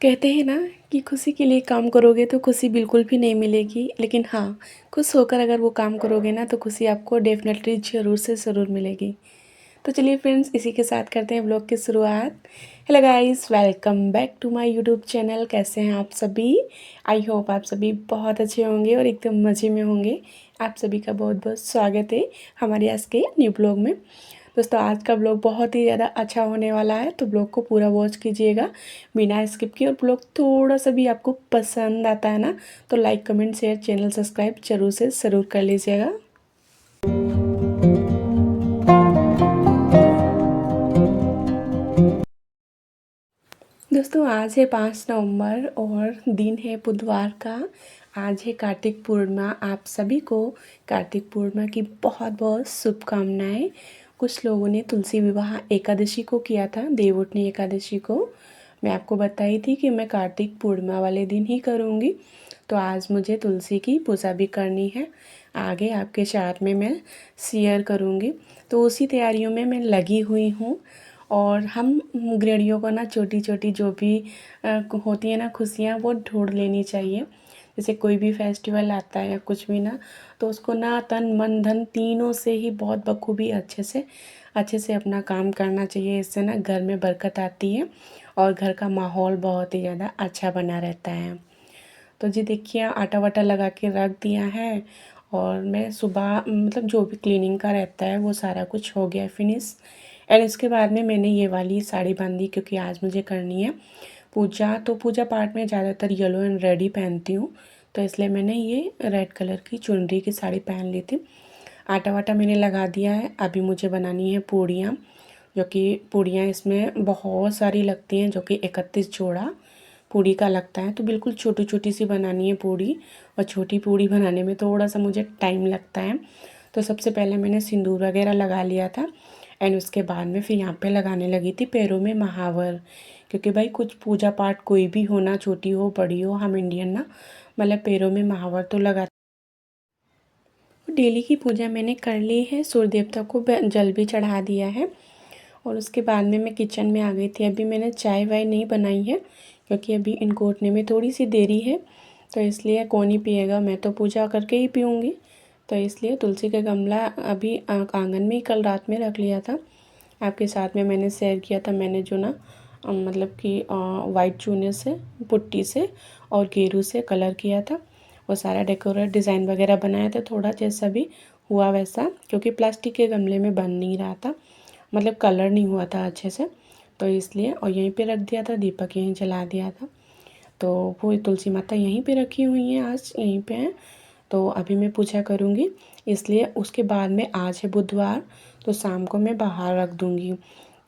कहते हैं ना कि खुशी के लिए काम करोगे तो खुशी बिल्कुल भी नहीं मिलेगी, लेकिन हाँ, खुश होकर अगर वो काम करोगे ना तो खुशी आपको डेफ़िनेटली ज़रूर से ज़रूर मिलेगी। तो चलिए फ्रेंड्स, इसी के साथ करते हैं ब्लॉग की शुरुआत। Hello guys, welcome back to my YouTube channel. कैसे हैं आप सभी? आई होप आप सभी बहुत अच्छे होंगे और एकदम मज़े में होंगे। आप सभी का बहुत बहुत स्वागत है हमारे आज के न्यू ब्लॉग में। दोस्तों, आज का ब्लॉग बहुत ही ज़्यादा अच्छा होने वाला है, तो ब्लॉग को पूरा वॉच कीजिएगा बिना स्किप किए। और ब्लॉग थोड़ा सा भी आपको पसंद आता है ना, तो like comment share channel subscribe जरूर से ज़रूर कर लीजिएगा। दोस्तों, आज है 5 नवंबर और दिन है बुधवार का। आज है कार्तिक पूर्णिमा। आप सभी को कार्तिक पूर्णिमा की बहुत बहुत शुभकामनाएं। कुछ लोगों ने तुलसी विवाह एकादशी को किया था, देवउठनी एकादशी को। मैं आपको बताई थी कि मैं कार्तिक पूर्णिमा वाले दिन ही करूँगी, तो आज मुझे तुलसी की पूजा भी करनी है। आगे आपके साथ में मैं शेयर करूँगी, तो उसी तैयारियों में मैं लगी हुई हूँ। और हम गृहिणियों को ना छोटी छोटी जो भी होती है ना खुशियाँ, वो ढूंढ लेनी चाहिए। जैसे कोई भी फेस्टिवल आता है या कुछ भी ना, तो उसको ना तन मन धन तीनों से ही बहुत बखूबी अच्छे से अपना काम करना चाहिए। इससे ना घर में बरकत आती है और घर का माहौल बहुत ही ज़्यादा अच्छा बना रहता है। तो जी देखिए, आटा वाटा लगा के रख दिया है और मैं सुबह मतलब जो भी क्लीनिंग का रहता है वो सारा कुछ हो गया फिनिश। एंड इसके बाद में मैंने ये वाली साड़ी बांधी, क्योंकि आज मुझे करनी है पूजा। तो पूजा पाठ में ज़्यादातर येलो एंड रेड ही पहनती हूँ, तो इसलिए मैंने ये रेड कलर की चुनरी की साड़ी पहन ली थी। आटा वाटा मैंने लगा दिया है। अभी मुझे बनानी है पूड़ियाँ, जो कि पूड़ियाँ इसमें बहुत सारी लगती हैं, जो कि 31 जोड़ा पूड़ी का लगता है। तो बिल्कुल छोटी छोटी सी बनानी है पूड़ी, और छोटी पूड़ी बनाने में थोड़ा सा मुझे टाइम लगता है। तो सबसे पहले मैंने सिंदूर वगैरह लगा लिया था, एंड उसके बाद में फिर यहाँ पे लगाने लगी थी पैरों में महावर। क्योंकि भाई कुछ पूजा पाठ कोई भी हो ना, छोटी हो बड़ी हो, हम इंडियन ना मतलब पैरों में महावर तो लगा। डेली की पूजा मैंने कर ली है, सूर्य देवता को जल भी चढ़ा दिया है। और उसके बाद में मैं किचन में आ गई थी। अभी मैंने चाय वाय नहीं बनाई है, क्योंकि अभी इनको उठने में थोड़ी सी देरी है, तो इसलिए कौन ही पिएगा, मैं तो पूजा करके ही पीऊँगी। तो इसलिए तुलसी का गमला अभी आंगन में ही कल रात में रख लिया था। आपके साथ में मैंने शेयर किया था, मैंने जो ना मतलब कि वाइट चूने से, पुट्टी से और गेरू से कलर किया था। वो सारा डेकोरेट डिज़ाइन वगैरह बनाया था, थोड़ा जैसा भी हुआ वैसा, क्योंकि प्लास्टिक के गमले में बन नहीं रहा था, मतलब कलर नहीं हुआ था अच्छे से, तो इसलिए। और यहीं पे रख दिया था, दीपक यहीं जला दिया था। तो वो तुलसी माता यहीं पे रखी हुई हैं, आज यहीं पे हैं। तो अभी मैं पूजा करूँगी, इसलिए उसके बाद में आज है बुधवार, तो शाम को मैं बाहर रख दूँगी,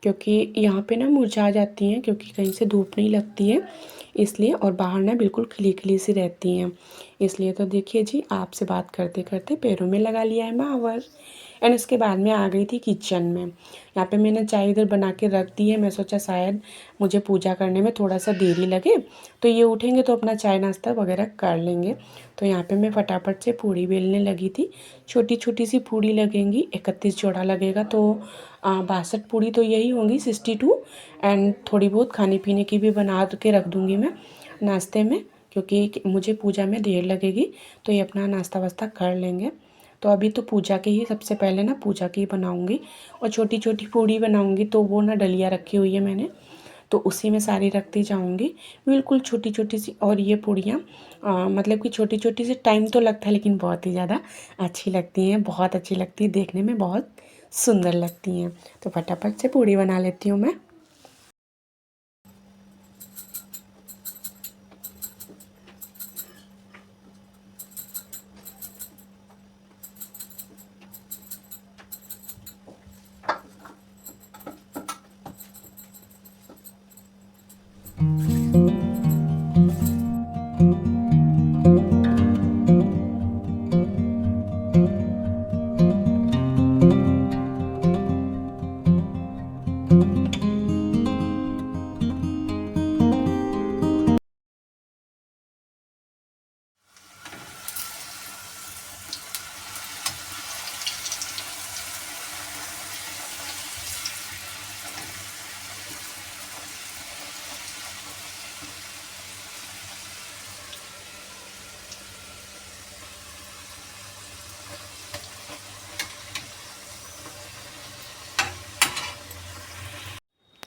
क्योंकि यहाँ पे ना मुरझा जाती हैं, क्योंकि कहीं से धूप नहीं लगती है इसलिए। और बाहर ना बिल्कुल खिली खिली सी रहती हैं इसलिए। तो देखिए जी, आपसे बात करते करते पैरों में लगा लिया है महावर। एंड उसके बाद में आ गई थी किचन में। यहाँ पे मैंने चाय इधर बना के रख दी है। मैं सोचा शायद मुझे पूजा करने में थोड़ा सा देरी लगे, तो ये उठेंगे तो अपना चाय नाश्ता वगैरह कर लेंगे। तो यहाँ पे मैं फटाफट से पूड़ी बेलने लगी थी। छोटी छोटी सी पूड़ी लगेंगी, 31 जोड़ा लगेगा, तो 62 पूड़ी तो यही होंगी, 62। एंड थोड़ी बहुत खाने पीने की भी बना के रख दूँगी मैं नाश्ते में, क्योंकि मुझे पूजा में देर लगेगी, तो ये अपना नाश्ता वास्ता कर लेंगे। तो अभी तो पूजा की ही सबसे पहले ना पूजा की बनाऊंगी, और छोटी छोटी पूड़ी बनाऊंगी, तो वो ना डलिया रखी हुई है मैंने, तो उसी में सारी रखती जाऊंगी, बिल्कुल छोटी छोटी सी। और ये पूड़ियाँ मतलब कि छोटी छोटी सी, टाइम तो लगता है लेकिन बहुत ही ज़्यादा अच्छी लगती हैं, बहुत अच्छी लगती है देखने में, बहुत सुंदर लगती हैं। तो फटाफट से पूड़ी बना लेती हूँ मैं।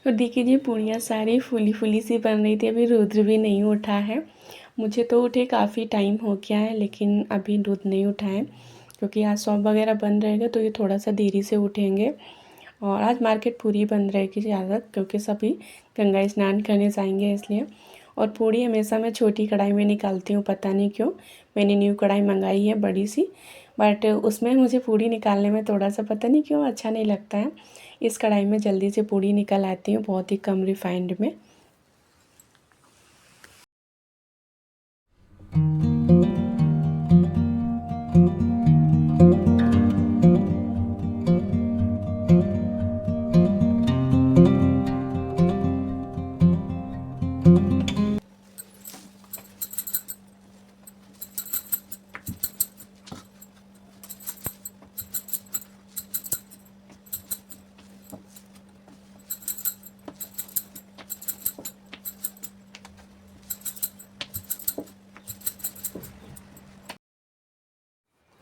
और देखिए जी पूड़ियाँ सारी फूली फूली सी बन रही थी। अभी रुद्र भी नहीं उठा है। मुझे तो उठे काफ़ी टाइम हो गया है, लेकिन अभी रुद्र नहीं उठा है क्योंकि आज शॉप वगैरह बंद रहेगा तो ये थोड़ा सा देरी से उठेंगे। और आज मार्केट पूरी बंद रहेगी ज़्यादा क्योंकि सभी गंगा स्नान करने जाएंगे इसलिए। और पूड़ी हमेशा मैं छोटी कढ़ाई में निकालती हूँ, पता नहीं क्यों। मैंने न्यू कढ़ाई मंगाई है बड़ी सी, बट उसमें मुझे पूड़ी निकालने में थोड़ा सा पता नहीं क्यों अच्छा नहीं लगता है। इस कढ़ाई में जल्दी से पूड़ी निकल आती हूँ, बहुत ही कम रिफाइंड में।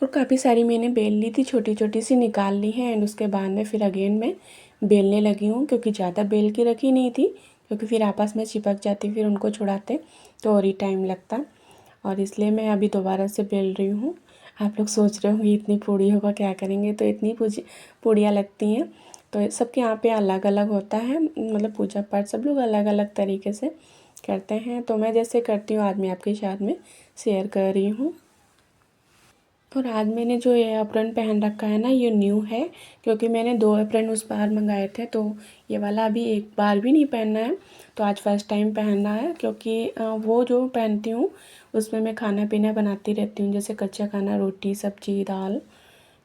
और काफ़ी सारी मैंने बेल ली थी, छोटी छोटी सी निकाल ली है। एंड उसके बाद में फिर अगेन मैं बेलने लगी हूँ क्योंकि ज़्यादा बेल के रखी नहीं थी, क्योंकि फिर आपस में चिपक जाती, फिर उनको छुड़ाते तो और ही टाइम लगता। और इसलिए मैं अभी दोबारा से बेल रही हूँ। आप लोग सोच रहे होंगे इतनी पूड़ियों का क्या करेंगे, तो इतनी पूड़ियाँ लगती हैं। तो सबके यहाँ पे अलग अलग होता है, मतलब पूजा पाठ सब लोग अलग अलग तरीके से करते हैं। तो मैं जैसे करती हूँ आज मैं आपके साथ में शेयर कर रही हूँ। और आज मैंने जो ये अप्रन पहन रखा है ना, ये न्यू है क्योंकि मैंने 2 अप्रन उस बार मंगाए थे, तो ये वाला अभी एक बार भी नहीं पहनना है। तो आज फर्स्ट टाइम पहनना है क्योंकि वो जो पहनती हूँ उसमें मैं खाना पीना बनाती रहती हूँ, जैसे कच्चा खाना, रोटी सब्जी दाल।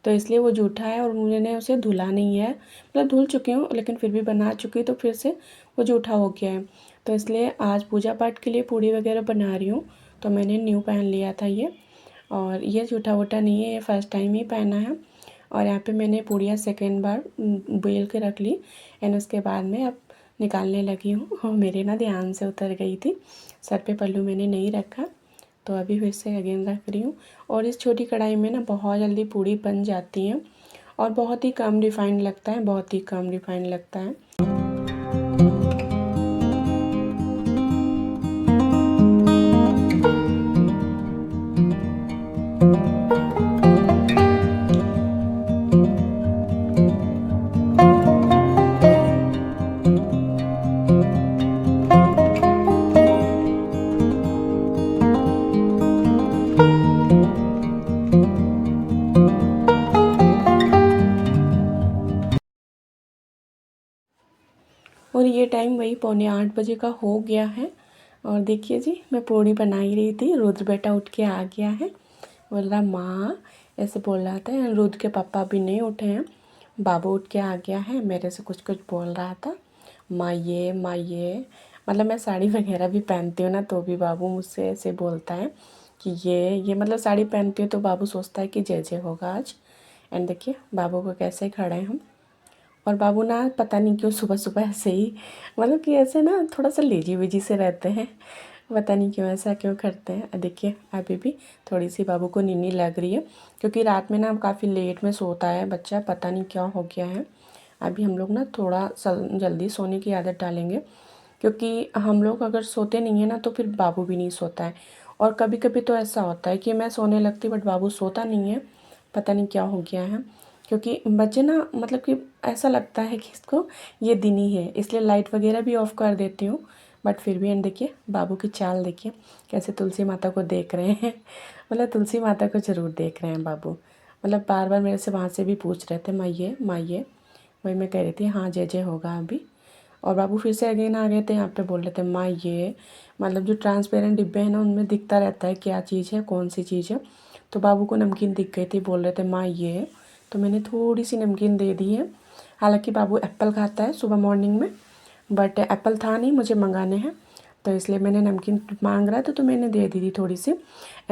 तो इसलिए वो जूठा है और मैंने उसे धुला नहीं है, मतलब धुल चुकी हूँ लेकिन फिर भी बना चुकी हूँ, तो फिर से वो जूठा हो गया है। तो इसलिए आज पूजा पाठ के लिए पूड़ी वगैरह बना रही हूँ, तो मैंने न्यू पहन लिया था ये। और ये जूठा वूठा नहीं है, ये फर्स्ट टाइम ही पहना है। और यहाँ पे मैंने पूड़ियाँ सेकेंड बार बेल के रख ली। एंड उसके बाद में अब निकालने लगी हूँ। और मेरे ना ध्यान से उतर गई थी, सर पे पल्लू मैंने नहीं रखा, तो अभी फिर से अगेन रख रही हूँ। और इस छोटी कढ़ाई में ना बहुत जल्दी पूड़ी बन जाती है और बहुत ही कम रिफाइंड लगता है, बहुत ही कम रिफाइंड लगता है। और ये टाइम वही 7:45 का हो गया है। और देखिए जी मैं पूड़ी बना ही रही थी, रुद्र बेटा उठ के आ गया है, बोल रहा माँ, ऐसे बोल रहा था। रुद्र के पापा अभी नहीं उठे हैं, बाबू उठ के आ गया है, मेरे से कुछ कुछ बोल रहा था, माँ ये। मतलब मैं साड़ी वगैरह भी पहनती हूँ ना, तो भी बाबू मुझसे ऐसे बोलता है कि ये मतलब साड़ी पहनती हूँ तो बाबू सोचता है कि जय जय होगा आज। एंड देखिए बाबू को कैसे खड़े हैं हम। और बाबू ना पता नहीं क्यों सुबह सुबह ऐसे ही, मतलब कि ऐसे ना थोड़ा सा लेजी वेजी से रहते हैं, पता नहीं क्यों ऐसा क्यों करते हैं। देखिए अभी भी थोड़ी सी बाबू को नींद लग रही है क्योंकि रात में ना काफ़ी लेट में सोता है बच्चा, पता नहीं क्या हो गया है। अभी हम लोग ना थोड़ा जल्दी सोने की आदत डालेंगे, क्योंकि हम लोग अगर सोते नहीं हैं ना तो फिर बाबू भी नहीं सोता है। और कभी कभी तो ऐसा होता है कि मैं सोने लगती बट बाबू सोता नहीं है, पता नहीं क्या हो गया है। क्योंकि बच्चे ना मतलब कि ऐसा लगता है कि इसको ये दिन ही है, इसलिए लाइट वगैरह भी ऑफ़ कर देती हूँ। बट फिर भी एंड देखिए बाबू की चाल देखिए कैसे तुलसी माता को देख रहे हैं। मतलब तुलसी माता को ज़रूर देख रहे हैं बाबू, मतलब बार बार मेरे से वहाँ से भी पूछ रहे थे माँ ये। वही मैं कह रही थी हाँ जय जय होगा अभी। और बाबू फिर से अगेन आ गए थे, यहाँ पे बोल रहे थे माँ ये, मतलब जो ट्रांसपेरेंट डिब्बे हैं ना उनमें दिखता रहता है क्या चीज़ है कौन सी चीज़ है। तो बाबू को नमकीन दिख गई थी, बोल रहे थे माँ ये, तो मैंने थोड़ी सी नमकीन दे दी है। हालांकि बाबू एप्पल खाता है सुबह मॉर्निंग में, बट एप्पल था नहीं, मुझे मंगाने हैं, तो इसलिए मैंने नमकीन मांग रहा था तो मैंने दे दी थी थोड़ी सी।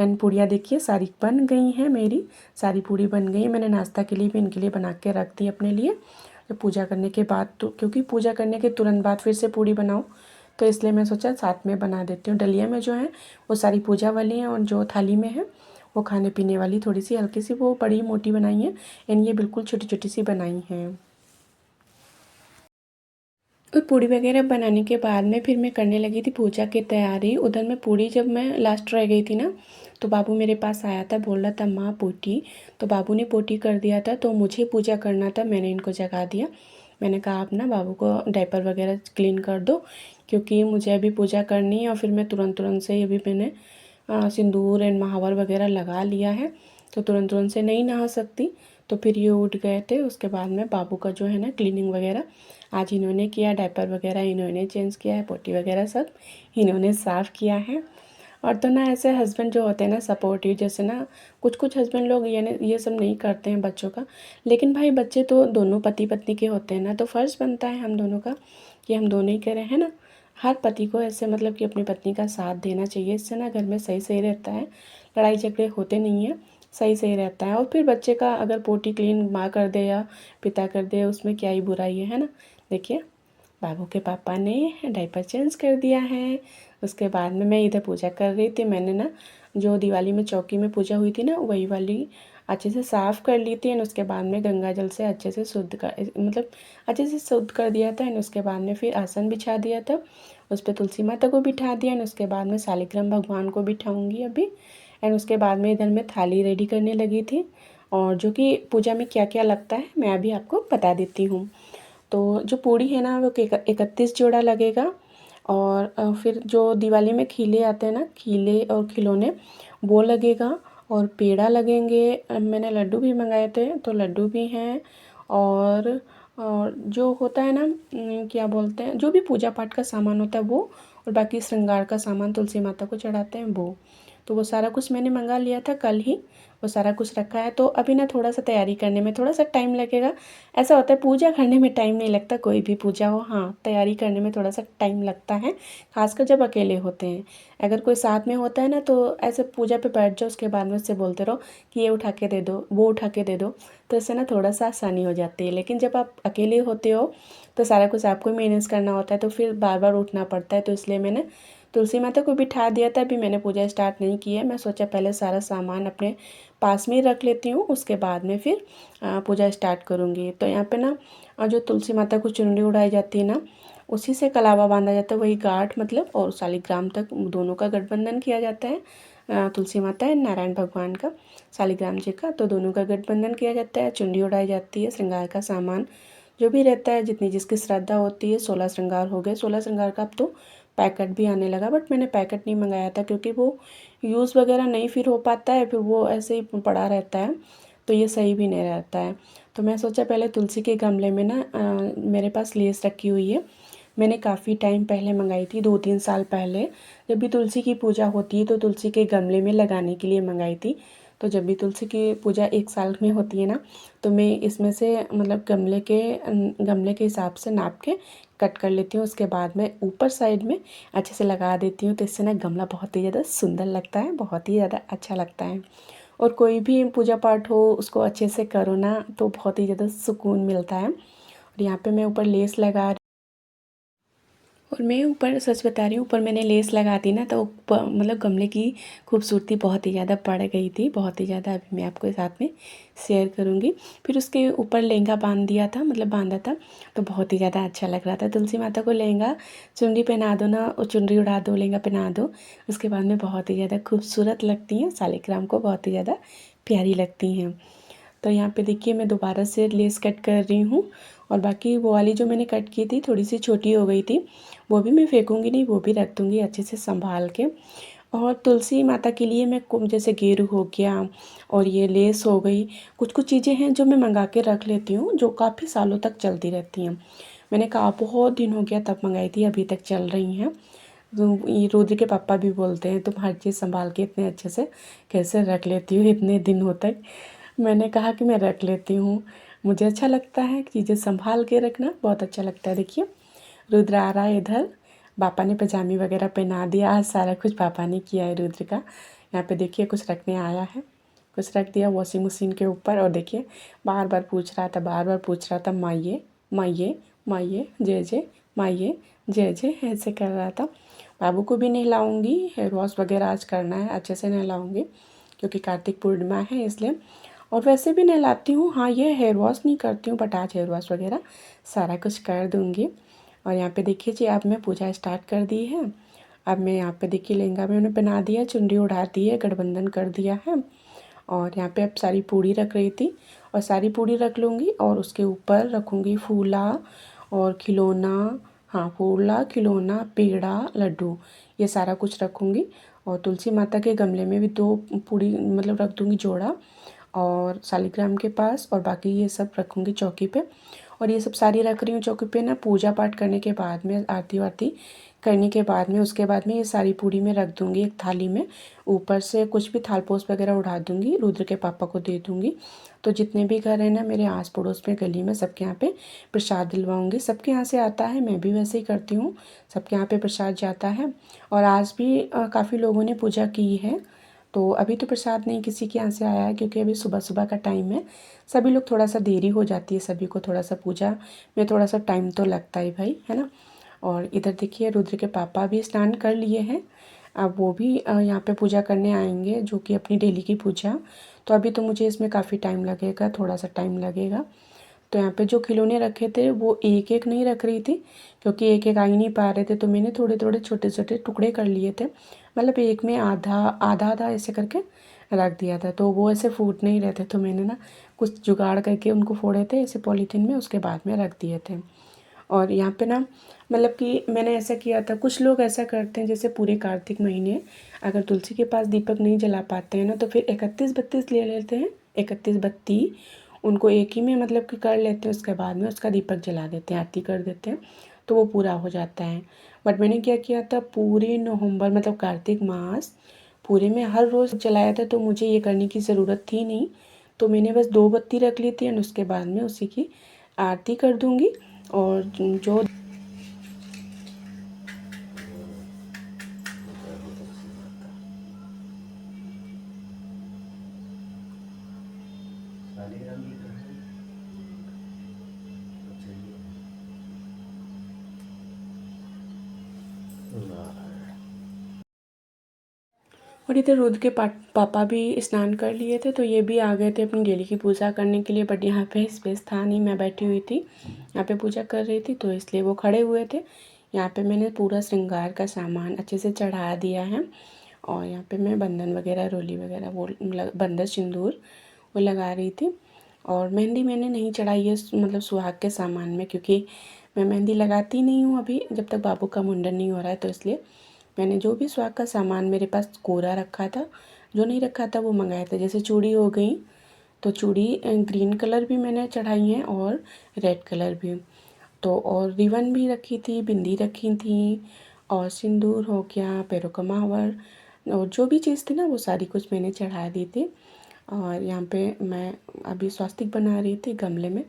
एंड पूड़ियाँ देखिए सारी बन गई हैं, मेरी सारी पूड़ी बन गई। मैंने नाश्ता के लिए भी इनके लिए बना के रख दी अपने लिए, तो पूजा करने के बाद, तो क्योंकि पूजा करने के तुरंत बाद फिर से पूड़ी बनाऊँ, तो इसलिए मैं सोचा साथ में बना देती हूँ। डलिया में जो है वो सारी पूजा वाली हैं और जो थाली में है वो खाने पीने वाली, थोड़ी सी हल्की सी वो बड़ी मोटी बनाई है, एंड ये बिल्कुल छोटी छोटी सी बनाई हैं। और पूड़ी वगैरह बनाने के बाद में फिर मैं करने लगी थी पूजा की तैयारी। उधर में पूड़ी जब मैं लास्ट रह गई थी ना, तो बाबू मेरे पास आया था, बोल रहा था माँ पोटी। तो बाबू ने पोटी कर दिया था, तो मुझे पूजा करना था, मैंने इनको जगा दिया। मैंने कहा आप ना बाबू को डायपर वगैरह क्लीन कर दो, क्योंकि मुझे अभी पूजा करनी है। और फिर मैं तुरंत तुरंत से अभी मैंने सिंदूर एंड महावर वगैरह लगा लिया है, तो तुरंत तुरंत से नहीं नहा सकती। तो फिर ये उठ गए थे। उसके बाद में बाबू का जो है ना क्लीनिंग वगैरह आज इन्होंने किया, डायपर वगैरह इन्होंने चेंज किया है, पोटी वगैरह सब इन्होंने साफ़ किया है। और तो ना ऐसे हस्बैंड जो होते हैं ना सपोर्टिव, जैसे ना कुछ कुछ हस्बैंड लोग ये सब नहीं करते हैं बच्चों का। लेकिन भाई बच्चे तो दोनों पति पत्नी के होते हैं ना, तो फ़र्ज़ बनता है हम दोनों का कि हम दोनों ही करें, है ना। हर पति को ऐसे मतलब कि अपनी पत्नी का साथ देना चाहिए। इससे ना घर में सही सही रहता है, लड़ाई झगड़े होते नहीं हैं, सही सही रहता है। और फिर बच्चे का अगर पोटी क्लीन माँ कर दे या पिता कर दे, उसमें क्या ही बुराई है ना। देखिए बाबू के पापा ने डायपर चेंज कर दिया है। उसके बाद में मैं इधर पूजा कर रही थी। मैंने ना जो दिवाली में चौकी में पूजा हुई थी ना, वही वाली अच्छे से साफ़ कर ली थी। एंड उसके बाद में गंगा जल से अच्छे से शुद्ध कर मतलब अच्छे से शुद्ध कर दिया था। एंड उसके बाद में फिर आसन बिछा दिया था, उस पर तुलसी माता को बिठा दिया। एंड उसके बाद में शालिग्राम भगवान को बिठाऊँगी अभी। एंड उसके बाद में इधर मैं थाली रेडी करने लगी थी, और जो कि पूजा में क्या क्या लगता है मैं अभी आपको बता देती हूँ। तो जो पूड़ी है ना वो 31 जोड़ा लगेगा। और फिर जो दिवाली में खीले आते हैं ना, खीले और खिलौने, वो लगेगा। और पेड़ा लगेंगे। मैंने लड्डू भी मंगाए थे, तो लड्डू भी हैं। और जो होता है ना क्या बोलते हैं, जो भी पूजा पाठ का सामान होता है वो, और बाकी श्रृंगार का सामान तुलसी माता को चढ़ाते हैं वो। तो वो सारा कुछ मैंने मंगा लिया था कल ही, वो सारा कुछ रखा है। तो अभी ना थोड़ा सा तैयारी करने में थोड़ा सा टाइम लगेगा। ऐसा होता है पूजा करने में टाइम नहीं लगता, कोई भी पूजा हो, हाँ तैयारी करने में थोड़ा सा टाइम लगता है, खासकर जब अकेले होते हैं। अगर कोई साथ में होता है ना, तो ऐसे पूजा पे बैठ जाओ, उसके बाद में उससे बोलते रहो कि ये उठा के दे दो, वो उठा के दे दो, तो इससे ना थोड़ा सा आसानी हो जाती है। लेकिन जब आप अकेले होते हो तो सारा कुछ आपको ही मैनेज करना होता है, तो फिर बार बार उठना पड़ता है। तो इसलिए मैंने तुलसी माता को बिठा दिया था। अभी मैंने पूजा स्टार्ट नहीं की है, मैं सोचा पहले सारा सामान अपने पास में ही रख लेती हूँ, उसके बाद में फिर पूजा स्टार्ट करूँगी। तो यहाँ पे ना जो तुलसी माता को चुनरी उड़ाई जाती है ना, उसी से कलावा बांधा जाता है, वही गांठ मतलब, और शालिग्राम तक दोनों का गठबंधन किया जाता है। तुलसी माता है, नारायण भगवान का, शालिग्राम जी का, तो दोनों का गठबंधन किया जाता है, चुनरी उड़ाई जाती है, श्रृंगार का सामान जो भी रहता है, जितनी जिसकी श्रद्धा होती है। 16 श्रृंगार हो गए, 16 श्रृंगार का अब तो पैकेट भी आने लगा, बट मैंने पैकेट नहीं मंगाया था क्योंकि वो यूज़ वगैरह नहीं फिर हो पाता है, फिर वो ऐसे ही पड़ा रहता है, तो ये सही भी नहीं रहता है। तो मैं सोचा पहले तुलसी के गमले में ना मेरे पास लेस रखी हुई है, मैंने काफ़ी टाइम पहले मंगाई थी, 2-3 साल पहले। जब भी तुलसी की पूजा होती है तो तुलसी के गमले में लगाने के लिए मंगाई थी। तो जब भी तुलसी की पूजा 1 साल में होती है ना, तो मैं इसमें से मतलब गमले के हिसाब से नाप के कट कर लेती हूँ। उसके बाद में ऊपर साइड में अच्छे से लगा देती हूँ, तो इससे ना गमला बहुत ही ज़्यादा सुंदर लगता है, बहुत ही ज़्यादा अच्छा लगता है। और कोई भी पूजा पाठ हो उसको अच्छे से करो ना, तो बहुत ही ज़्यादा सुकून मिलता है। और यहाँ पे मैं ऊपर लेस लगा, और मैं ऊपर सच बता रही हूँ, ऊपर मैंने लेस लगा दी ना, तो मतलब गमले की खूबसूरती बहुत ही ज़्यादा बढ़ गई थी, बहुत ही ज़्यादा। अभी मैं आपको साथ में शेयर करूँगी। फिर उसके ऊपर लहंगा बांध दिया था, मतलब बांधा था, तो बहुत ही ज़्यादा अच्छा लग रहा था। तुलसी माता को लहंगा चुनरी पहना दो ना, और चुनरी उड़ा दो, लहंगा पहना दो, उसके बाद में बहुत ही ज़्यादा खूबसूरत लगती हैं, शालिग्राम को बहुत ही ज़्यादा प्यारी लगती हैं। तो यहाँ पे देखिए मैं दोबारा से लेस कट कर रही हूँ। और बाकी वो वाली जो मैंने कट की थी थोड़ी सी छोटी हो गई थी, वो भी मैं फेंकूँगी नहीं, वो भी रख दूँगी अच्छे से संभाल के। और तुलसी माता के लिए मैं जैसे गेरू हो गया, और ये लेस हो गई, कुछ कुछ चीज़ें हैं जो मैं मंगा के रख लेती हूँ, जो काफ़ी सालों तक चलती रहती हैं। मैंने कहा बहुत दिन हो गया तब मंगाई थी, अभी तक चल रही हैं। तो ये रुद्र के पापा भी बोलते हैं तुम हर चीज़ संभाल के इतने अच्छे से कैसे रख लेती हो इतने दिनों तक। मैंने कहा कि मैं रख लेती हूँ, मुझे अच्छा लगता है चीज़ें संभाल के रखना, बहुत अच्छा लगता है। देखिए रुद्र आ रहा है इधर, पापा ने पजामी वगैरह पहना दिया, आज सारा कुछ पापा ने किया है रुद्र का। यहाँ पे देखिए कुछ रखने आया है, कुछ रख दिया वॉशिंग मशीन के ऊपर। और देखिए बार बार पूछ रहा था, बार बार पूछ रहा था माइये माइये माइये जय जय, माइये जय जय, ऐसे कर रहा था। बाबू को भी नहलाऊँगी, हेयर वॉश वगैरह आज करना है, अच्छे से नहलाऊँगी क्योंकि कार्तिक पूर्णिमा है इसलिए। और वैसे भी नहलाती हूँ, हाँ ये हेयर वॉश नहीं करती हूँ, बट आज हेयर वॉश वगैरह सारा कुछ कर दूँगी। और यहाँ पे देखिए जी, अब मैं पूजा स्टार्ट कर दी है। अब मैं यहाँ पे देखिए लहंगा मैंने पहना दिया, चुनरी उड़ा दी है, गठबंधन कर दिया है। और यहाँ पे अब सारी पूड़ी रख रही थी, और सारी पूड़ी रख लूँगी और उसके ऊपर रखूँगी फूला और खिलौना। हाँ, फूला, खिलौना, पेड़ा, लड्डू, ये सारा कुछ रखूँगी। और तुलसी माता के गमले में भी 2 पूड़ी मतलब रख दूँगी जोड़ा, और शालिग्राम के पास, और बाकी ये सब रखूँगी चौकी पे। और ये सब सारी रख रही हूँ चौकी पे ना, पूजा पाठ करने के बाद में, आरती वारती करने के बाद में, उसके बाद में ये सारी पूड़ी में रख दूँगी एक थाली में। ऊपर से कुछ भी थाल पोस वगैरह उड़ा दूँगी, रुद्र के पापा को दे दूँगी। तो जितने भी घर हैं ना मेरे आस पड़ोस में, गली में, सबके यहाँ पे प्रसाद दिलवाऊँगी। सबके यहाँ से आता है, मैं भी वैसे ही करती हूँ, सबके यहाँ पे प्रसाद जाता है। और आज भी काफ़ी लोगों ने पूजा की है। तो अभी तो प्रसाद नहीं किसी के यहाँ से आया है, क्योंकि अभी सुबह सुबह का टाइम है। सभी लोग थोड़ा सा देरी हो जाती है, सभी को थोड़ा सा पूजा में थोड़ा सा टाइम तो लगता ही भाई, है ना। और इधर देखिए रुद्र के पापा भी स्नान कर लिए हैं। अब वो भी यहाँ पे पूजा करने आएंगे, जो कि अपनी डेली की पूजा। तो अभी तो मुझे इसमें काफ़ी टाइम लगेगा, थोड़ा सा टाइम लगेगा। तो यहाँ पे जो खिलौने रखे थे वो एक एक नहीं रख रही थी, क्योंकि एक एक आ ही नहीं पा रहे थे। तो मैंने थोड़े थोड़े छोटे छोटे टुकड़े कर लिए थे, मतलब एक में आधा आधा आधा ऐसे करके रख दिया था। तो वो ऐसे फूट नहीं रहे थे, तो मैंने ना कुछ जुगाड़ करके उनको फोड़े थे ऐसे पॉलीथीन में, उसके बाद में रख दिए थे। और यहाँ पे ना मतलब कि मैंने ऐसा किया था, कुछ लोग ऐसा करते हैं जैसे पूरे कार्तिक महीने अगर तुलसी के पास दीपक नहीं जला पाते हैं ना, तो फिर 31 32 ले लेते हैं, 31 बत्ती उनको एक ही में मतलब कि कर लेते हैं। उसके बाद में उसका दीपक जला देते हैं, आरती कर देते हैं, तो वो पूरा हो जाता है। बट मैंने क्या किया था, पूरे नवंबर मतलब कार्तिक मास पूरे में हर रोज़ जलाया था, तो मुझे ये करने की ज़रूरत थी नहीं। तो मैंने बस 2 बत्ती रख ली थी, एंड उसके बाद में उसी की आरती कर दूँगी। और जो और इधर रुद्र के पापा भी स्नान कर लिए थे, तो ये भी आ गए थे अपनी डेली की पूजा करने के लिए। बट यहाँ पे स्पेस था नहीं, मैं बैठी हुई थी यहाँ पे पूजा कर रही थी, तो इसलिए वो खड़े हुए थे। यहाँ पे मैंने पूरा श्रृंगार का सामान अच्छे से चढ़ा दिया है। और यहाँ पे मैं बंधन वगैरह, रोली वगैरह, वो बंधन सिंदूर वो लगा रही थी। और मेहंदी मैंने नहीं चढ़ाई है मतलब सुहाग के सामान में, क्योंकि मैं मेहंदी लगाती नहीं हूँ अभी, जब तक बाबू का मुंडन नहीं हो रहा है। तो इसलिए मैंने जो भी सुहाग का सामान मेरे पास कोरा रखा था, जो नहीं रखा था वो मंगाया था। जैसे चूड़ी हो गई, तो चूड़ी ग्रीन कलर भी मैंने चढ़ाई है और रेड कलर भी। तो और रिबन भी रखी थी, बिंदी रखी थी, और सिंदूर हो गया, पैरों का महावर, और जो भी चीज़ थी ना वो सारी कुछ मैंने चढ़ा दी थी। और यहाँ पे मैं अभी स्वास्तिक बना रही थी गमले में।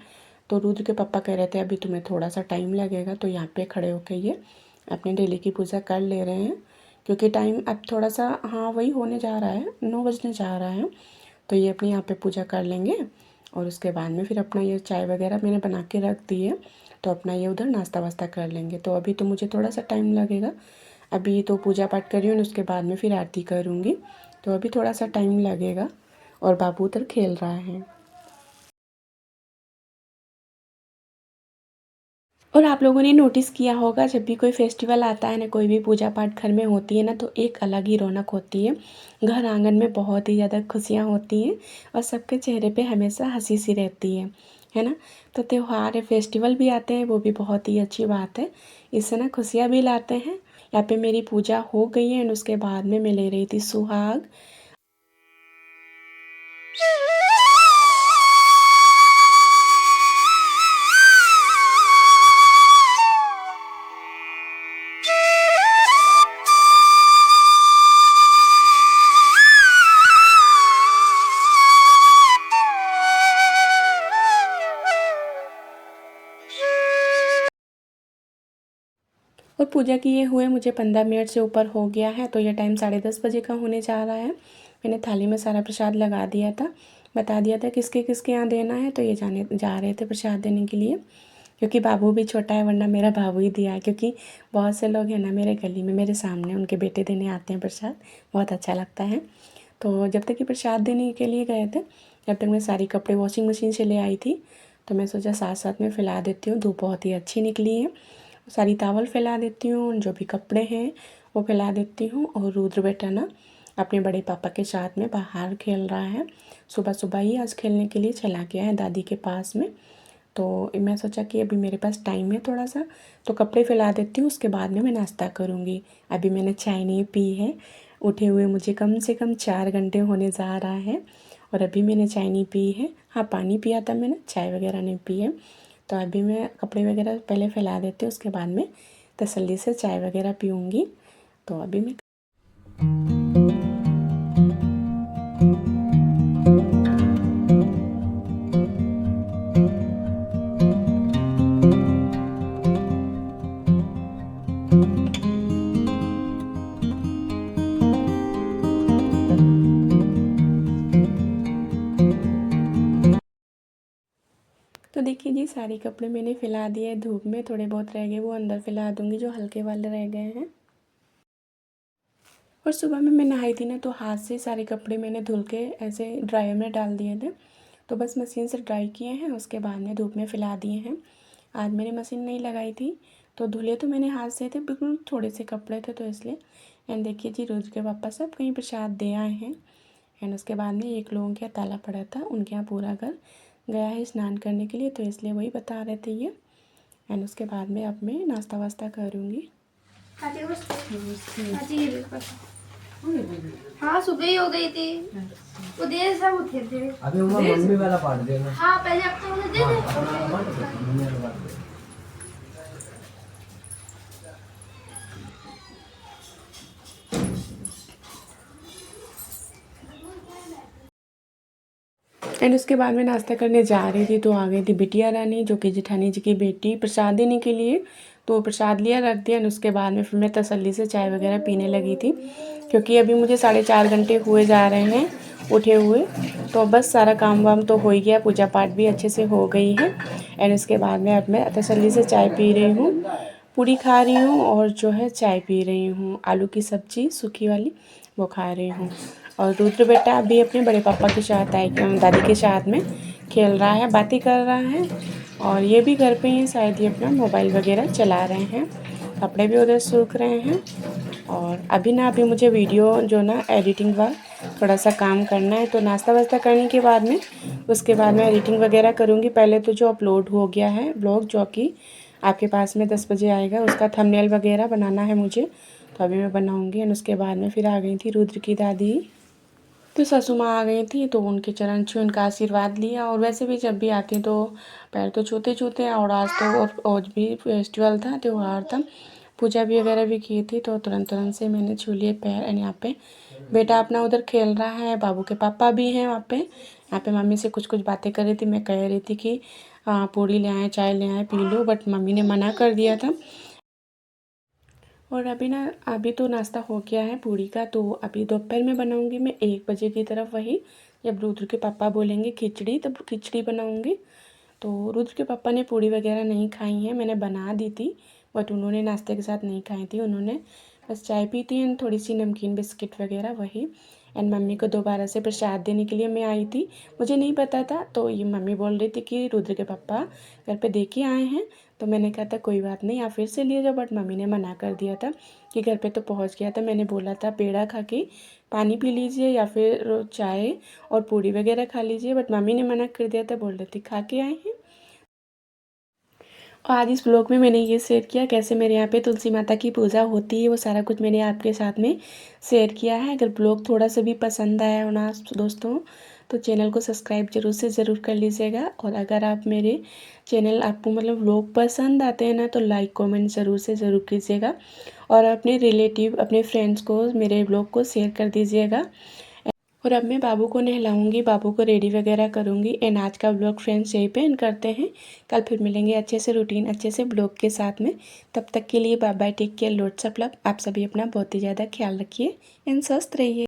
तो रुद्र के पापा कह रहे थे अभी तुम्हें थोड़ा सा टाइम लगेगा, तो यहाँ पे खड़े होके ये अपने डेली की पूजा कर ले रहे हैं, क्योंकि टाइम अब थोड़ा सा हाँ वही होने जा रहा है, 9 बजने जा रहा है। तो ये अपने यहाँ पे पूजा कर लेंगे, और उसके बाद में फिर अपना ये चाय वगैरह मैंने बना के रख दी है, तो अपना ये उधर नाश्ता वास्ता कर लेंगे। तो अभी तो मुझे थोड़ा सा टाइम लगेगा, अभी तो पूजा पाठ कर रही हूँ, उसके बाद में फिर आरती करूँगी, तो अभी थोड़ा सा टाइम लगेगा। और बाबू उधर खेल रहा है। और आप लोगों ने नोटिस किया होगा, जब भी कोई फेस्टिवल आता है ना, कोई भी पूजा पाठ घर में होती है ना, तो एक अलग ही रौनक होती है। घर आंगन में बहुत ही ज़्यादा खुशियाँ होती हैं, और सबके चेहरे पे हमेशा हंसी सी रहती है ना। तो त्यौहार फेस्टिवल भी आते हैं, वो भी बहुत ही अच्छी बात है, इससे ना खुशियाँ भी लाते हैं। यहाँ पे मेरी पूजा हो गई है, एंड उसके बाद में मैं ले रही थी सुहाग। और पूजा किए हुए मुझे 15 मिनट से ऊपर हो गया है, तो यह टाइम 10:30 बजे का होने जा रहा है। मैंने थाली में सारा प्रसाद लगा दिया था, बता दिया था किसके किसके यहाँ देना है, तो ये जाने जा रहे थे प्रसाद देने के लिए। क्योंकि बाबू भी छोटा है, वरना मेरा बाबू ही दिया है, क्योंकि बहुत से लोग हैं ना मेरे गली में, मेरे सामने उनके बेटे देने आते हैं प्रसाद, बहुत अच्छा लगता है। तो जब तक कि प्रसाद देने के लिए गए थे, जब तक मैं सारी कपड़े वॉशिंग मशीन से ले आई थी, तो मैं सोचा साथ साथ में फैला देती हूँ, धूप बहुत ही अच्छी निकली है। सारी तावल फैला देती हूँ, जो भी कपड़े हैं वो फैला देती हूँ। और रुद्र बेटा ना अपने बड़े पापा के साथ में बाहर खेल रहा है। सुबह सुबह ही आज खेलने के लिए चला गया है दादी के पास में। तो मैं सोचा कि अभी मेरे पास टाइम है थोड़ा सा, तो कपड़े फैला देती हूँ, उसके बाद में मैं नाश्ता करूँगी। अभी मैंने चाय नहीं पी है, उठे हुए मुझे कम से कम 4 घंटे होने जा रहा है और अभी मैंने चाय नहीं पी है। हाँ, पानी पिया था मैंने, चाय वगैरह नहीं पी है। तो अभी मैं कपड़े वगैरह पहले फैला देती हूँ, उसके बाद में तसल्ली से चाय वगैरह पीऊँगी। तो अभी मैं तो देखिए जी, सारे कपड़े मैंने फैला दिए धूप में, थोड़े बहुत रह गए वो अंदर फैला दूँगी जो हल्के वाले रह गए हैं। और सुबह में मैं नहाई थी ना, तो हाथ से सारे कपड़े मैंने धुल के ऐसे ड्रायर में डाल दिए थे। तो बस मशीन से ड्राई किए हैं, उसके बाद में धूप में फैला दिए हैं। आज मैंने मशीन नहीं लगाई थी, तो धुले तो मैंने हाथ से थे, बिल्कुल थोड़े से कपड़े थे तो इसलिए। एंड देखिए जी, रोज के पापा सब कहीं प्रसाद दे आए हैं। एंड उसके बाद में एक लोगों के यहाँ ताला पड़ा था, उनके यहाँ पूरा घर गया है स्नान करने के लिए, तो इसलिए वही बता रहे थे ये। एंड उसके बाद में अब मैं नाश्ता वास्ता करूँगी। हाँ, सुबह ही हो गई थी, वो देर से उठे थे। अभी मम्मी वाला पार्ट देना। हाँ, पहले अब तो उन्हें दे दे। एंड उसके बाद में नाश्ता करने जा रही थी, तो आ गई थी बिटिया रानी, जो कि जेठानी जी की बेटी, प्रसाद देने के लिए। तो प्रसाद लिया, रख दिया। एंड उसके बाद में फिर मैं तसल्ली से चाय वगैरह पीने लगी थी, क्योंकि अभी मुझे 4.5 घंटे हुए जा रहे हैं उठे हुए। तो बस सारा काम वाम तो हो ही गया, पूजा पाठ भी अच्छे से हो गई है। एंड उसके बाद में अब मैं तसल्ली से चाय पी रही हूँ, पूरी खा रही हूँ और जो है चाय पी रही हूँ। आलू की सब्ज़ी सूखी वाली वो खा रही हूँ। और रुद्र बेटा अभी अपने बड़े पापा के साथ दादी के साथ में खेल रहा है, बातें कर रहा है। और ये भी घर पे ही शायद ये अपना मोबाइल वगैरह चला रहे हैं। कपड़े भी उधर सूख रहे हैं। और अभी मुझे वीडियो जो ना एडिटिंग का थोड़ा सा काम करना है, तो नाश्ता वास्ता करने के बाद में उसके बाद मैं एडिटिंग वगैरह करूँगी। पहले तो जो अपलोड हो गया है ब्लॉग, जो कि आपके पास में 10 बजे आएगा, उसका थंबनेल वगैरह बनाना है मुझे, तो अभी मैं बनाऊँगी। एंड उसके बाद में फिर आ गई थी रुद्र की दादी, तो सासू माँ आ गई थी, तो उनके चरण छुए, उनका आशीर्वाद लिया। और वैसे भी जब भी आती तो पैर तो छूते हैं। और आज तो और भी फेस्टिवल था, त्यौहार था, पूजा भी वगैरह भी की थी, तो तुरंत से मैंने छू लिए पैर। एंड यहाँ पे बेटा अपना उधर खेल रहा है, बाबू के पापा भी हैं वहाँ पे। यहाँ पे मम्मी से कुछ बातें कर रही थी। मैं कह रही थी कि पूड़ी ले आए, चाय ले आए, पी लो, बट मम्मी ने मना कर दिया था। और अभी तो नाश्ता हो गया है पूड़ी का, तो अभी दोपहर में बनाऊंगी मैं 1 बजे की तरफ, वही जब रुद्र के पापा बोलेंगे खिचड़ी, तब खिचड़ी बनाऊंगी। तो रुद्र के पापा ने पूड़ी वगैरह नहीं खाई है, मैंने बना दी थी, बट उन्होंने नाश्ते के साथ नहीं खाई थी। उन्होंने बस चाय पी थी एंड थोड़ी सी नमकीन बिस्किट वगैरह, वही। एंड मम्मी को दोबारा से प्रसाद देने के लिए मैं आई थी, मुझे नहीं पता था। तो ये मम्मी बोल रही थी कि रुद्र के पापा घर पे दे के आए हैं, तो मैंने कहा था कोई बात नहीं, आप फिर से लिए जाओ, बट मम्मी ने मना कर दिया था कि घर पे तो पहुंच गया था। मैंने बोला था पेड़ा खा के पानी पी लीजिए या फिर चाय और पूड़ी वगैरह खा लीजिए, बट मम्मी ने मना कर दिया था, बोल रही थी खा के आए हैं। और आज इस ब्लॉग में मैंने ये शेयर किया कैसे मेरे यहाँ पे तुलसी माता की पूजा होती है, वो सारा कुछ मैंने आपके साथ में शेयर किया है। अगर ब्लॉग थोड़ा सा भी पसंद आया हो ना दोस्तों, तो चैनल को सब्सक्राइब ज़रूर कर लीजिएगा। और अगर आप मेरे चैनल आपको मतलब ब्लॉग पसंद आते हैं ना, तो लाइक कमेंट ज़रूर कीजिएगा। और अपने रिलेटिव, अपने फ्रेंड्स को मेरे ब्लॉग को शेयर कर दीजिएगा। और अब मैं बाबू को नहलाऊंगी, बाबू को रेडी वगैरह करूंगी। एंड आज का ब्लॉग फ्रेंड्स यहीं पे एंड करते हैं। कल फिर मिलेंगे अच्छे से रूटीन, अच्छे से ब्लॉग के साथ में। तब तक के लिए bye bye, take care, lots of love. आप सभी अपना बहुत ही ज़्यादा ख्याल रखिए एंड स्वस्थ रहिए।